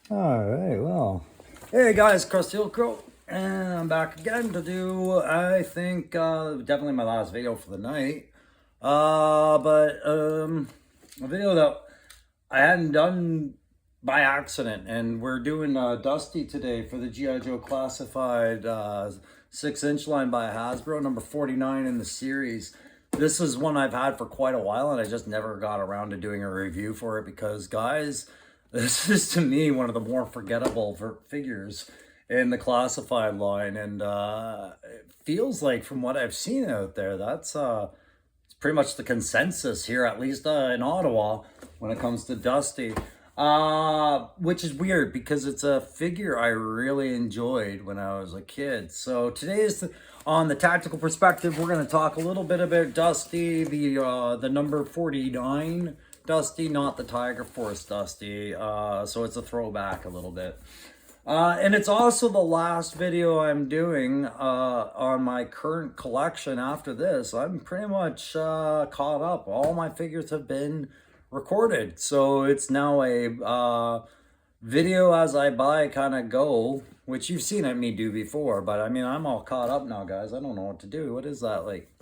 All right, well. Hey guys, Krusty Old Crow, and I'm back again to do, I think, definitely my last video for the night. A video that I hadn't done by accident, and we're doing Dusty today for the G.I. Joe Classified 6-inch line by Hasbro, number 49 in the series. This is one I've had for quite a while, and I just never got around to doing a review for it because, guys, this is to me one of the more forgettable figures in the classified line, and it feels like from what I've seen out there, that's it's pretty much the consensus here, at least in Ottawa, when it comes to Dusty. Which is weird because it's a figure I really enjoyed when I was a kid. So today is on the tactical perspective. We're going to talk a little bit about Dusty, the number 49 Dusty, not the Tiger Force Dusty. So it's a throwback a little bit. And it's also the last video I'm doing on my current collection. After this, I'm pretty much caught up. All my figures have been recorded. So it's now a video as I buy kind of go, which you've seen me do before. But I mean, I'm all caught up now, guys. I don't know what to do. What is that like?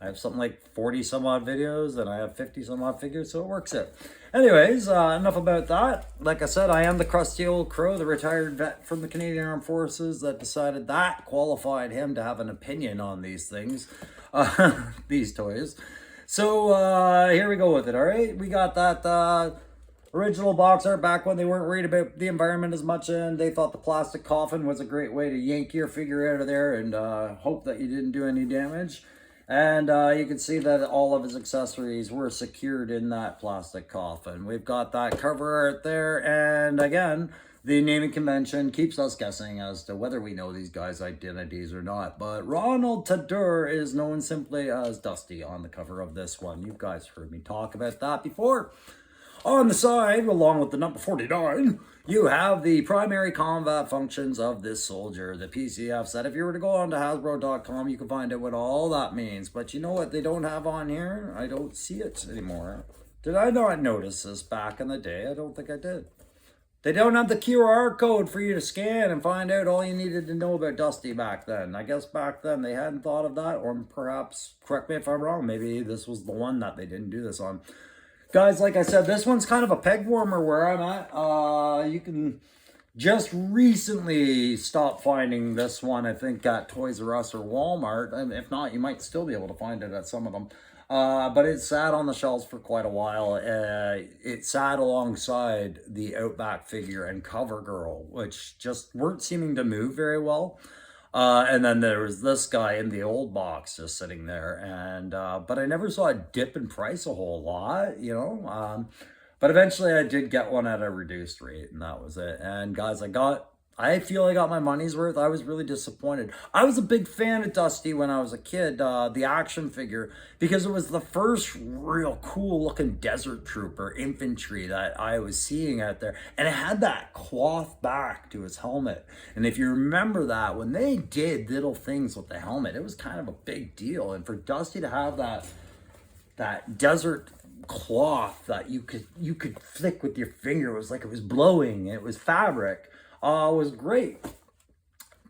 I have something like 40 some odd videos and I have 50 some odd figures, so it works out. Anyways, enough about that. Like I said, I am the Krusty Old Crow, the retired vet from the Canadian Armed Forces that decided that qualified him to have an opinion on these things, these toys. So here we go with it, all right? We got that original box art back when they weren't worried about the environment as much, and they thought the plastic coffin was a great way to yank your figure out of there and hope that you didn't do any damage. And you can see that all of his accessories were secured in that plastic coffin. We've got that cover art there. And again, the naming convention keeps us guessing as to whether we know these guys' identities or not. But Ronald Tadur is known simply as Dusty on the cover of this one. You guys heard me talk about that before. On the side, along with the number 49, you have the primary combat functions of this soldier, the PCF set. If you were to go on to Hasbro.com, you can find out what all that means. But you know what they don't have on here? I don't see it anymore. Did I not notice this back in the day? I don't think I did. They don't have the QR code for you to scan and find out all you needed to know about Dusty back then. I guess back then they hadn't thought of that, or perhaps, correct me if I'm wrong, maybe this was the one that they didn't do this on. Guys, like I said, this one's kind of a peg warmer where I'm at. You can just recently stop finding this one, I think, at Toys R Us or Walmart. And if not, you might still be able to find it at some of them. But it sat on the shelves for quite a while. It sat alongside the Outback figure and Cover Girl, which just weren't seeming to move very well. And then there was this guy in the old box just sitting there, and but I never saw a dip in price a whole lot, you know. But eventually I did get one at a reduced rate, and that was it. And guys, I feel I got my money's worth. I was really disappointed. I was a big fan of Dusty when I was a kid, the action figure, because it was the first real cool looking desert trooper infantry that I was seeing out there. And it had that cloth back to his helmet. And if you remember that, when they did little things with the helmet, it was kind of a big deal. And for Dusty to have that desert cloth that you could flick with your finger, it was like it was blowing, it was fabric. Was great.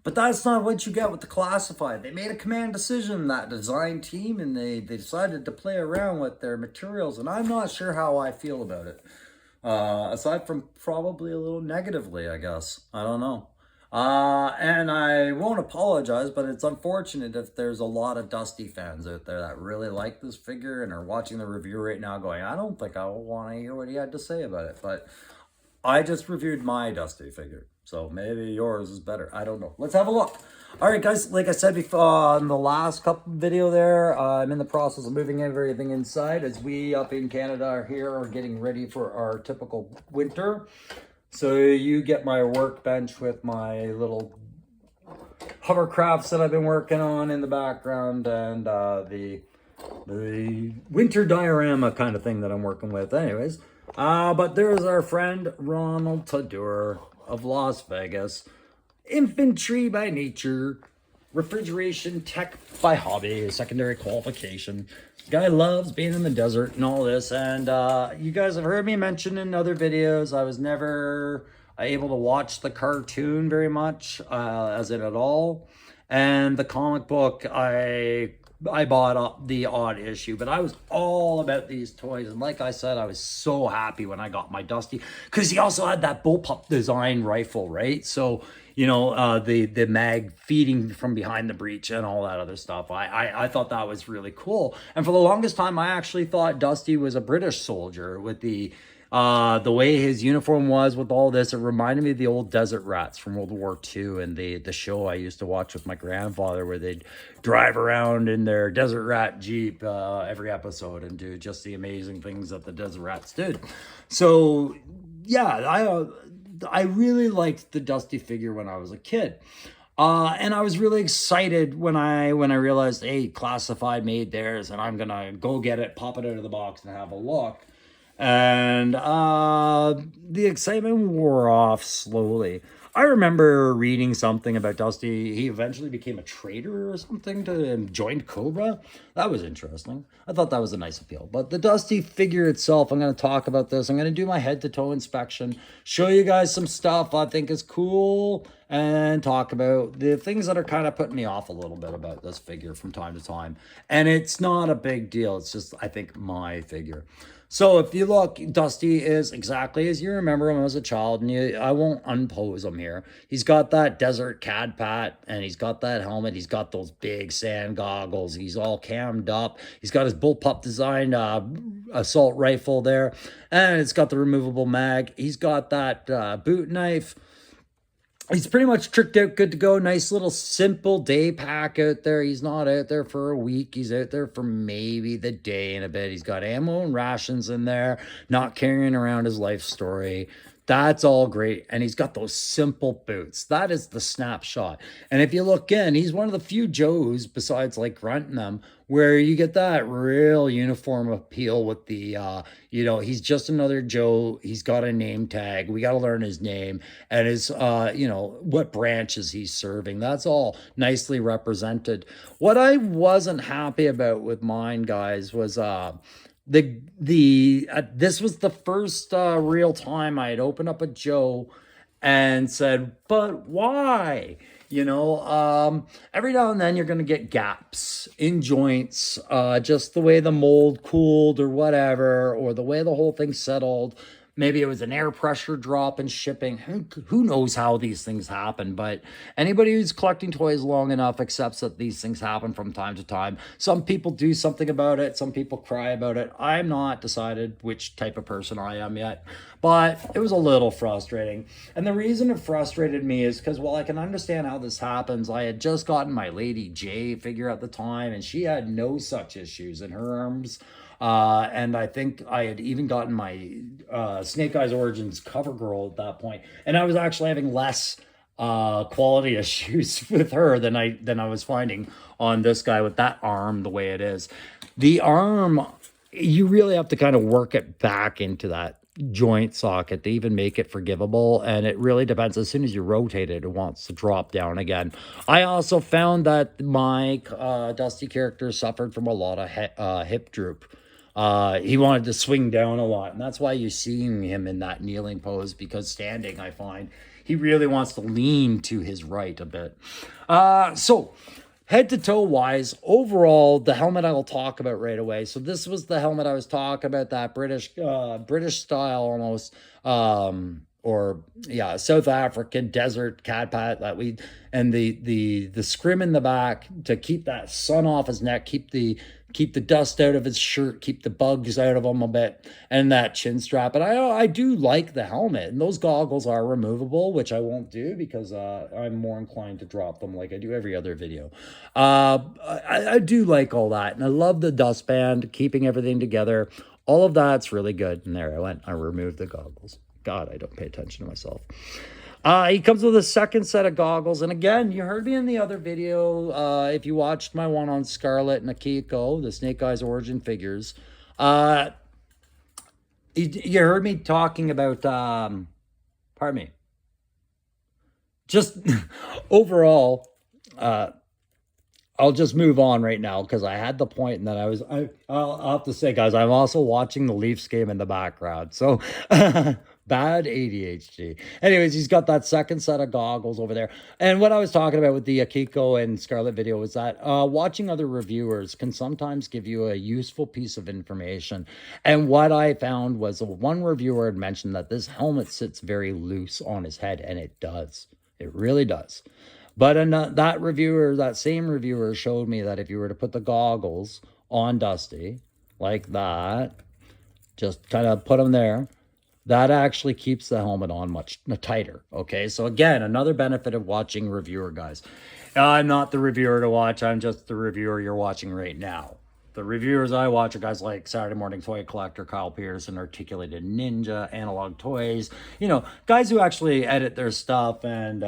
But that's not what you get with the classified. They made a command decision, that design team, and they decided to play around with their materials, and I'm not sure how I feel about it. Aside from probably a little negatively, I guess. I don't know. And I won't apologize, but it's unfortunate if there's a lot of Dusty fans out there that really like this figure and are watching the review right now going, I don't think I want to hear what he had to say about it. But I just reviewed my Dusty figure, so maybe yours is better. I don't know. Let's have a look. All right, guys, like I said before in the last couple video there, I'm in the process of moving everything inside as we up in Canada are getting ready for our typical winter. So you get my workbench with my little hovercrafts that I've been working on in the background, and the winter diorama kind of thing that I'm working with. Anyways. But there's our friend Ronald Tadur of Las Vegas. Infantry by nature, refrigeration tech by hobby, secondary qualification. Guy loves being in the desert and all this. And you guys have heard me mention in other videos, I was never able to watch the cartoon very much, as in at all. And the comic book, I bought up the odd issue, but I was all about these toys. And like I said, I was so happy when I got my Dusty, because he also had that bullpup design rifle, right? So, you know, the mag feeding from behind the breech and all that other stuff. I thought that was really cool. And for the longest time, I actually thought Dusty was a British soldier with the way his uniform was with all this. It reminded me of the old Desert Rats from World War II and the show I used to watch with my grandfather, where they'd drive around in their Desert Rat Jeep every episode and do just the amazing things that the Desert Rats did. So yeah, I really liked the Dusty figure when I was a kid. And I was really excited when I realized, hey, Classified made theirs, and I'm gonna go get it, pop it out of the box, and have a look. And the excitement wore off slowly. I remember reading something about Dusty. He eventually became a trader or something and joined Cobra. That was interesting. I thought that was a nice appeal. But the Dusty figure itself, I'm going to talk about this. I'm going to do my head-to-toe inspection, show you guys some stuff I think is cool, and talk about the things that are kind of putting me off a little bit about this figure from time to time. And it's not a big deal. It's just, I think, my figure. So if you look, Dusty is exactly as you remember him as a child, and I won't unpose him here. He's got that desert cad pat, and he's got that helmet. He's got those big sand goggles. He's all cammed up. He's got his bullpup designed assault rifle there, and it's got the removable mag. He's got that boot knife. He's pretty much tricked out, good to go. Nice little simple day pack out there. He's not out there for a week. He's out there for maybe the day and a bit. He's got ammo and rations in there, not carrying around his life story. That's all great. And he's got those simple boots. That is the snapshot. And if you look in, he's one of the few Joes, besides like Grunt and them, where you get that real uniform appeal with the, he's just another Joe. He's got a name tag. We got to learn his name and his, what branches he's serving. That's all nicely represented. What I wasn't happy about with mine, guys, was, this was the first real time I had opened up a Joe and said, but why? Every now and then you're going to get gaps in joints, just the way the mold cooled or whatever, or the way the whole thing settled. Maybe it was an air pressure drop in shipping. Who knows how these things happen? But anybody who's collecting toys long enough accepts that these things happen from time to time. Some people do something about it. Some people cry about it. I'm not decided which type of person I am yet. But it was a little frustrating. And the reason it frustrated me is because, while I can understand how this happens, I had just gotten my Lady J figure at the time, and she had no such issues in her arms. And I think I had even gotten my Snake Eyes Origins cover girl at that point, and I was actually having less quality issues with her than I was finding on this guy with that arm the way it is. The arm, you really have to kind of work it back into that joint socket to even make it forgivable, and it really depends. As soon as you rotate it, it wants to drop down again. I also found that my Dusty character suffered from a lot of hip droop. He wanted to swing down a lot, and that's why you're seeing him in that kneeling pose, because standing, I find he really wants to lean to his right a bit. So head to toe wise, overall, the helmet I will talk about right away. So this was the helmet I was talking about, that British style almost, South African desert cat pat and the scrim in the back to keep that sun off his neck, keep the dust out of his shirt, keep the bugs out of him a bit, and that chin strap. And I do like the helmet, and those goggles are removable, which I won't do because I'm more inclined to drop them like I do every other video. I do like all that, and I love the dust band, keeping everything together. All of that's really good. And there I went, I removed the goggles. God, I don't pay attention to myself. He comes with a second set of goggles. And again, you heard me in the other video. If you watched my one on Scarlet and Akiko, the Snake Eyes Origin figures, you heard me talking about, pardon me, just overall, I'll just move on right now because I had the point, and then I'll have to say, guys, I'm also watching the Leafs game in the background. So Bad ADHD. Anyways, he's got that second set of goggles over there. And what I was talking about with the Akiko and Scarlett video was that watching other reviewers can sometimes give you a useful piece of information. And what I found was one reviewer had mentioned that this helmet sits very loose on his head, and it does. It really does. But that reviewer, that same reviewer, showed me that if you were to put the goggles on Dusty like that, just kind of put them there, that actually keeps the helmet on much tighter. Okay, so again, another benefit of watching reviewer guys. I'm not the reviewer to watch, I'm just the reviewer you're watching right now. The reviewers I watch are guys like Saturday Morning Toy Collector, Kyle Pearson, Articulated Ninja, Analog Toys, guys who actually edit their stuff and,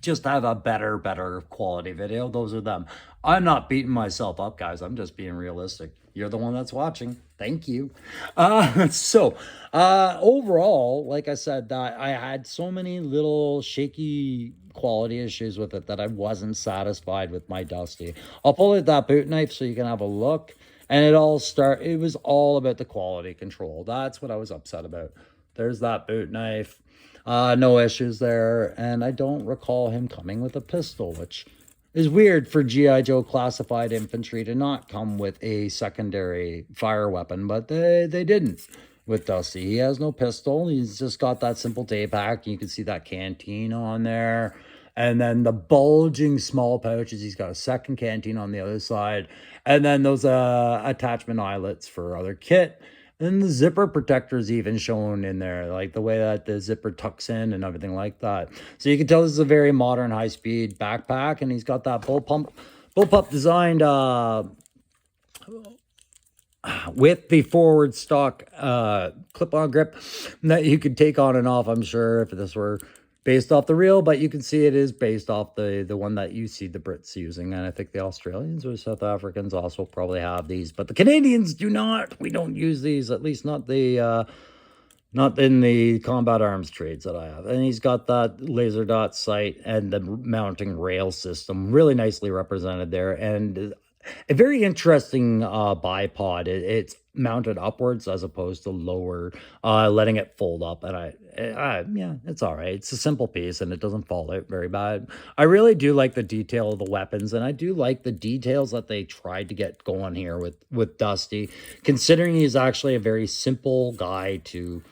just have a better quality video. Those are them. I'm not beating myself up, guys. I'm just being realistic. You're the one that's watching. Thank you. Overall, like I said, that I had so many little shaky quality issues with it that I wasn't satisfied with my Dusty. I'll pull out that boot knife so you can have a look. And it was all about the quality control. That's what I was upset about. There's that boot knife. No issues there. And I don't recall him coming with a pistol, which is weird for G.I. Joe classified infantry to not come with a secondary fire weapon, but they didn't with Dusty. He has no pistol. He's just got that simple day pack. You can see that canteen on there. And then the bulging small pouches. He's got a second canteen on the other side. And then those attachment eyelets for other kit. And the zipper protector is even shown in there, like the way that the zipper tucks in and everything like that. So you can tell this is a very modern high-speed backpack, and he's got that bullpup designed with the forward stock clip-on grip that you could take on and off, I'm sure, if this were based off the real, but you can see it is based off the one that you see the Brits using, and I think the Australians or South Africans also probably have these, but the Canadians do not. We don't use these, at least not in the combat arms trades that I have. And he's got that laser dot sight and the mounting rail system really nicely represented there, and a very interesting bipod. It's mounted upwards as opposed to lower, letting it fold up. And yeah, it's all right. It's a simple piece and it doesn't fall out very bad. I really do like the detail of the weapons, and I do like the details that they tried to get going here with Dusty, considering he's actually a very simple guy to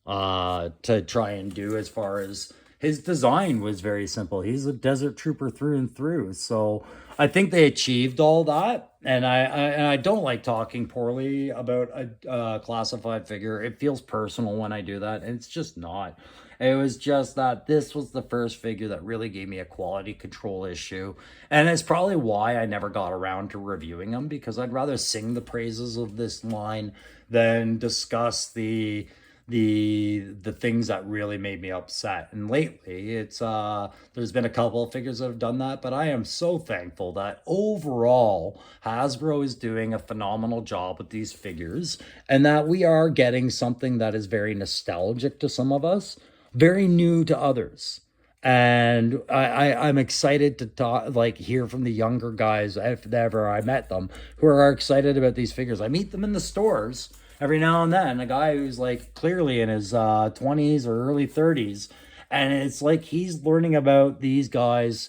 try and do. As far as his design was very simple. He's a desert trooper through and through. So I think they achieved all that. And I don't like talking poorly about a classified figure. It feels personal when I do that, and it's just not. It was just that this was the first figure that really gave me a quality control issue. And it's probably why I never got around to reviewing them, because I'd rather sing the praises of this line than discuss the things that really made me upset. And lately it's there's been a couple of figures that have done that, but I am so thankful that overall Hasbro is doing a phenomenal job with these figures, and that we are getting something that is very nostalgic to some of us, very new to others. And I'm excited to talk, like, hear from the younger guys, if ever I met them, who are excited about these figures. I meet them in the stores every now and then, a guy who's like clearly in his 20s or early 30s, and it's like he's learning about these guys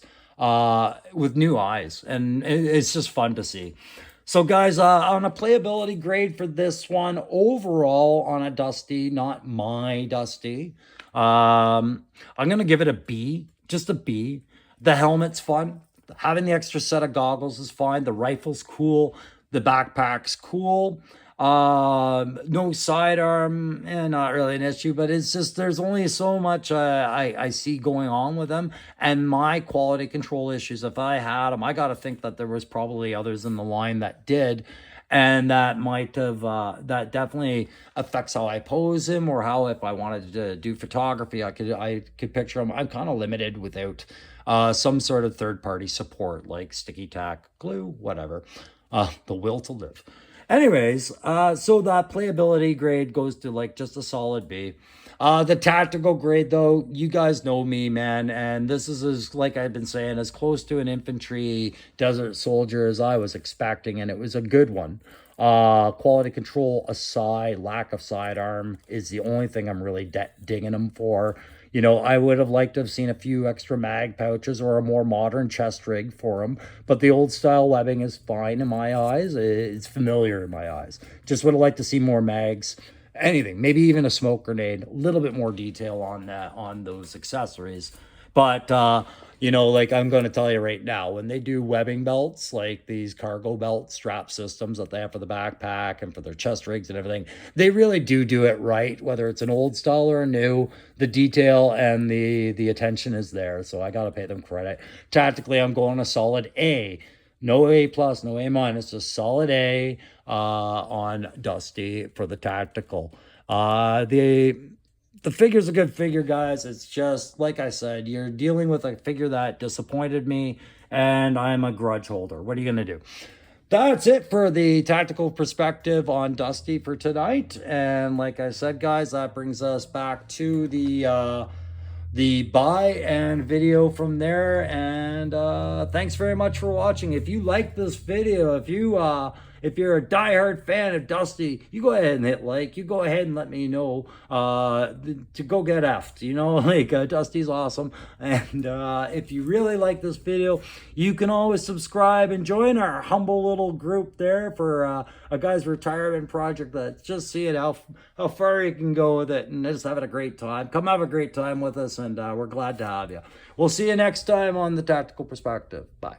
with new eyes, and it's just fun to see. So guys, on a playability grade for this one, overall on a Dusty, not my Dusty, I'm gonna give it a B, just a B. The helmet's fun. Having the extra set of goggles is fine. The rifle's cool. The backpack's cool. No sidearm, not really an issue, but it's just there's only so much I see going on with them, and my quality control issues, if I had them, I got to think that there was probably others in the line that did, and that might have that definitely affects how I pose him, or how, if I wanted to do photography, I could picture him. I'm kind of limited without some sort of third-party support like sticky tack, glue, whatever, the will to live. Anyways, so that playability grade goes to like just a solid B. The tactical grade, though, you guys know me, man, and this is, as like I've been saying, as close to an infantry desert soldier as I was expecting, and it was a good one. Quality control aside, lack of sidearm is the only thing I'm really digging them for. You know, I would have liked to have seen a few extra mag pouches or a more modern chest rig for them, but the old style webbing is fine in my eyes. It's familiar in my eyes. Just would have liked to see more mags, anything, maybe even a smoke grenade, a little bit more detail on that, on those accessories. But you know, like I'm going to tell you right now, when they do webbing belts, like these cargo belt strap systems that they have for the backpack and for their chest rigs and everything, they really do it right. Whether it's an old style or a new, the detail and the attention is there. So I got to pay them credit. Tactically, I'm going a solid A. No A plus, no A minus, just solid A on Dusty for the tactical. The figure's a good figure, guys. It's just like I said, you're dealing with a figure that disappointed me, and I'm a grudge holder. What are you gonna do? That's it for the tactical perspective on Dusty for tonight. And like I said, guys, that brings us back to the buy and video from there. And thanks very much for watching. If you like this video, if you're a diehard fan of Dusty, you go ahead and hit like. You go ahead and let me know to go get effed. You know, like Dusty's awesome. And if you really like this video, you can always subscribe and join our humble little group there for a guy's retirement project that's just seeing how far you can go with it and just having a great time. Come have a great time with us, and we're glad to have you. We'll see you next time on the Tactical Perspective. Bye.